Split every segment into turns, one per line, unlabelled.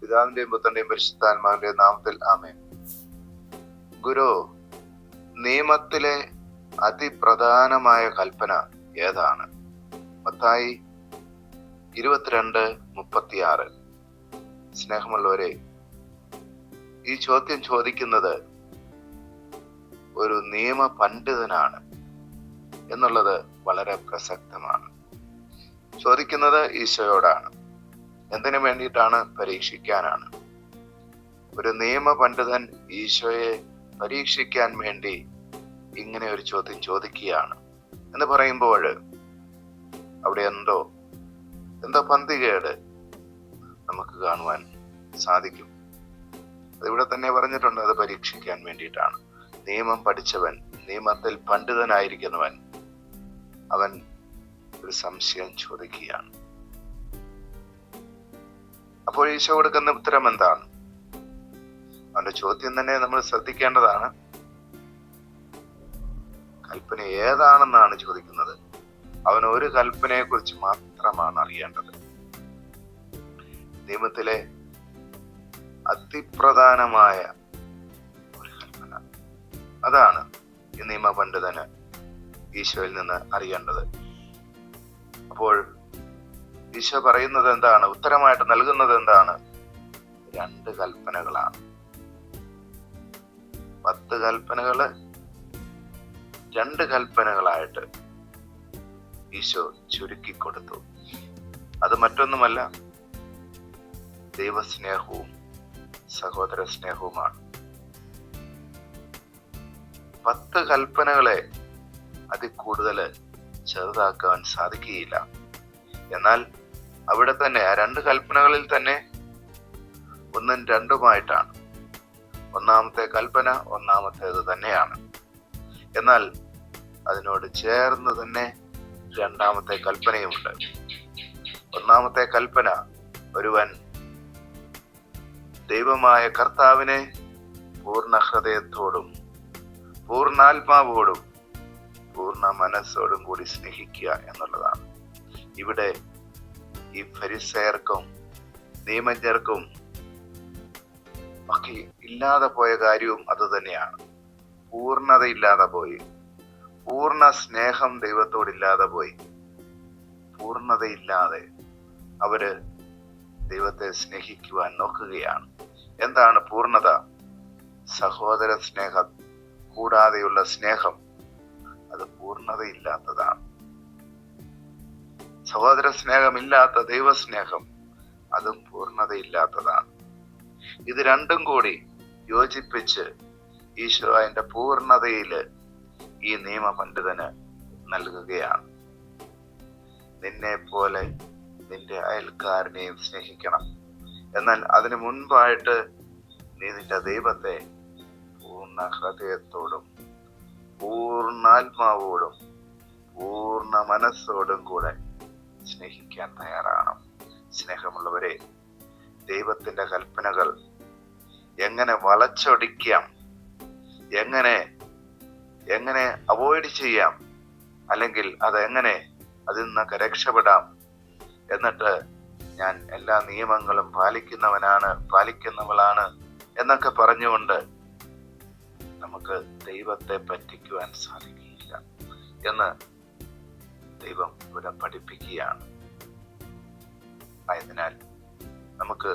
പിതാവിന്റെയും പുത്രന്റെയും പരിശുദ്ധാത്മാവിന്റെയും നാമത്തിൽ ആമേൻ. ഗുരു, നിയമത്തിലെ അതിപ്രധാനമായ കൽപ്പന ഏതാണ്? മത്തായി 22:36. സ്നേഹമുള്ളവരെ, ഈ ചോദ്യം ചോദിക്കുന്നത് ഒരു നിയമ പണ്ഡിതനാണ് എന്നുള്ളത് വളരെ പ്രസക്തമാണ്. ചോദിക്കുന്നത് ഈശോയോടാണ്. എന്തിനു വേണ്ടിയിട്ടാണ്? പരീക്ഷിക്കാനാണ്. ഒരു നിയമ പണ്ഡിതൻ ഈശോയെ പരീക്ഷിക്കാൻ വേണ്ടി ഇങ്ങനെ ഒരു ചോദ്യം ചോദിക്കുകയാണ് എന്ന് പറയുമ്പോൾ അവിടെ എന്തോ പന്തികേട് നമുക്ക് കാണുവാൻ സാധിക്കും. അതിവിടെ തന്നെ പറഞ്ഞിട്ടുണ്ട്, അത് പരീക്ഷിക്കാൻ വേണ്ടിയിട്ടാണ്. നിയമം പഠിച്ചവൻ, നിയമത്തിൽ പണ്ഡിതനായിരിക്കുന്നവൻ, അവൻ ഒരു സംശയം ചോദിക്കുകയാണ്. അപ്പോൾ ഈശോ കൊടുക്കുന്ന ഉത്തരം എന്താണ്? അവന്റെ ചോദ്യം തന്നെ നമ്മൾ ശ്രദ്ധിക്കേണ്ടതാണ്. കൽപ്പന ഏതാണെന്നാണ് ചോദിക്കുന്നത്. അവൻ ഒരു കൽപ്പനയെ കുറിച്ച് മാത്രമാണ് അറിയേണ്ടത്. നിയമത്തിലെ അതിപ്രധാനമായ ഒരു കൽപ്പന, അതാണ് ഈ നിയമ പണ്ഡിതന് ഈശോയിൽ നിന്ന് അറിയേണ്ടത്. അപ്പോൾ ഈശോ പറയുന്നത് എന്താണ്? ഉത്തരമായിട്ട് നൽകുന്നത് എന്താണ്? 2 കൽപ്പനകളാണ്. 10 കൽപ്പനകള് 2 കൽപ്പനകളായിട്ട് ഈശോ ചുരുക്കിക്കൊടുത്തു. അത് മറ്റൊന്നുമല്ല, ദൈവസ്നേഹവും സഹോദര സ്നേഹവുമാണ്. 10 കൽപ്പനകളെ അതിൽ കൂടുതൽ ചെറുതാക്കാൻ സാധിക്കുകയില്ല. എന്നാൽ അവിടെ തന്നെ ആ 2 കൽപ്പനകളിൽ തന്നെ 1ഉം 2ഉമായിട്ടാണ്. ഒന്നാമത്തെ കൽപ്പന ഒന്നാമത്തേത് തന്നെയാണ്. എന്നാൽ അതിനോട് ചേർന്ന് തന്നെ 2ാമത്തെ കൽപ്പനയുമുണ്ട്. ഒന്നാമത്തെ കൽപ്പന, ഒരുവൻ ദൈവമായ കർത്താവിനെ പൂർണ്ണ ഹൃദയത്തോടും പൂർണ്ണാത്മാവോടും പൂർണ്ണ മനസ്സോടും കൂടി സ്നേഹിക്കുക എന്നുള്ളതാണ്. ഇവിടെ ഈ ഫരിസയർക്കും നിയമജ്ഞർക്കും ഒക്കെ ഇല്ലാതെ പോയ കാര്യവും അത് തന്നെയാണ്. പൂർണ്ണതയില്ലാതെ പോയി, പൂർണ്ണ സ്നേഹം ദൈവത്തോടില്ലാതെ പോയി. പൂർണ്ണതയില്ലാതെ അവര് ദൈവത്തെ സ്നേഹിക്കുവാൻ നോക്കുകയാണ്. എന്താണ് പൂർണ്ണത? സഹോദര സ്നേഹം കൂടാതെയുള്ള സ്നേഹം, അത് പൂർണ്ണതയില്ലാത്തതാണ്. സഹോദര സ്നേഹമില്ലാത്ത ദൈവസ്നേഹം, അതും പൂർണ്ണതയില്ലാത്തതാണ്. ഇത് 2ഉം കൂടി യോജിപ്പിച്ച് ഈശോ അതിന്റെ പൂർണ്ണതയില് ഈ നിയമ പണ്ഡിതന് നൽകുകയാണ്. നിന്നെ പോലെ നിന്റെ അയൽക്കാരനെയും സ്നേഹിക്കണം. എന്നാൽ അതിനു മുൻപായിട്ട് നീ നിന്റെ ദൈവത്തെ പൂർണ്ണ ഹൃദയത്തോടും പൂർണ്ണാത്മാവോടും പൂർണ്ണ മനസ്സോടും കൂടെ സ്നേഹിക്കാൻ തയ്യാറാണ്. സ്നേഹമുള്ളവരെ, ദൈവത്തിന്റെ കൽപ്പനകൾ എങ്ങനെ വളച്ചൊടിക്കാം, എങ്ങനെ അവോയ്ഡ് ചെയ്യാം, അല്ലെങ്കിൽ അതെങ്ങനെ അതിൽ നിന്നൊക്കെ രക്ഷപ്പെടാം, എന്നിട്ട് ഞാൻ എല്ലാ നിയമങ്ങളും പാലിക്കുന്നവളാണ് എന്നൊക്കെ പറഞ്ഞുകൊണ്ട് നമുക്ക് ദൈവത്തെ പറ്റിക്കുവാൻ സാധിക്കില്ല എന്ന് ദൈവം ഇവിടെ പഠിപ്പിക്കുകയാണ്. ആയതിനാൽ നമുക്ക്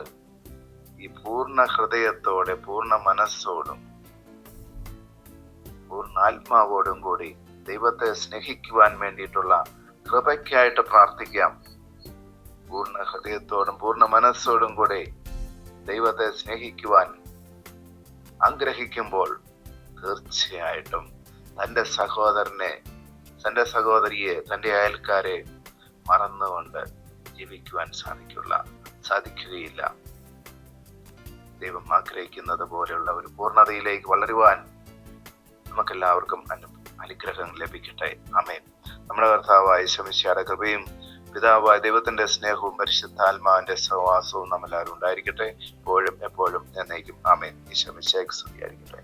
ഈ പൂർണ്ണ ഹൃദയത്തോടെ പൂർണ്ണ മനസ്സോടും പൂർണ്ണാത്മാവോടും കൂടി ദൈവത്തെ സ്നേഹിക്കുവാൻ വേണ്ടിയിട്ടുള്ള കൃപയ്ക്കായിട്ട് പ്രാർത്ഥിക്കാം. പൂർണ്ണ ഹൃദയത്തോടും പൂർണ്ണ മനസ്സോടും കൂടി ദൈവത്തെ സ്നേഹിക്കുവാൻ ആഗ്രഹിക്കുമ്പോൾ തീർച്ചയായിട്ടും തൻ്റെ സഹോദരനെ, തൻ്റെ സഹോദരിയെ, തൻ്റെ അയൽക്കാരെ മറന്നുകൊണ്ട് ജീവിക്കുവാൻ സാധിക്കുകയില്ല. ദൈവം ആഗ്രഹിക്കുന്നത് പോലെയുള്ള ഒരു പൂർണ്ണതയിലേക്ക് വളരുവാൻ നമുക്കെല്ലാവർക്കും അനുഗ്രഹം ലഭിക്കട്ടെ. ആമേൻ. നമ്മുടെ കർത്താവായ യേശുമിശിഹായുടെ കൃപയും പിതാവായ ദൈവത്തിന്റെ സ്നേഹവും പരിശുദ്ധാത്മാവിന്റെ സഹവാസവും നമ്മളെല്ലാവരും ഉണ്ടായിരിക്കട്ടെ, ഇപ്പോഴും എപ്പോഴും എന്നേക്കും. ആമേൻ. യേശുമിശിഹായ്ക്ക് സ്തുതിയായിരിക്കട്ടെ.